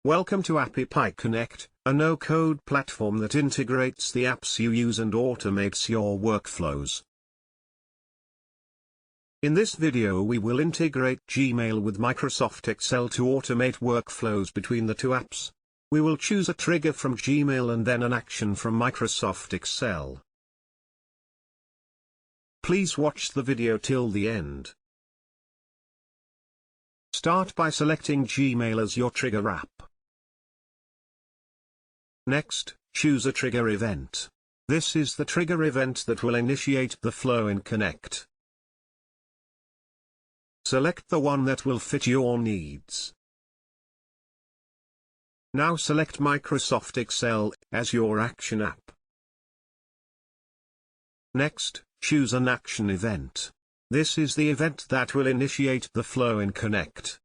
Welcome to AppyPie Connect, a no-code platform that integrates the apps you use and automates your workflows. In this video we will integrate Gmail with Microsoft Excel to automate workflows between the two apps. We will choose a trigger from Gmail and then an action from Microsoft Excel. Please watch the video till the end. Start by selecting Gmail as your trigger app. Next, choose a trigger event. This is the trigger event that will initiate the flow in Connect. Select the one that will fit your needs. Now select Microsoft Excel as your action app. Next, choose an action event. This is the event that will initiate the flow in Connect.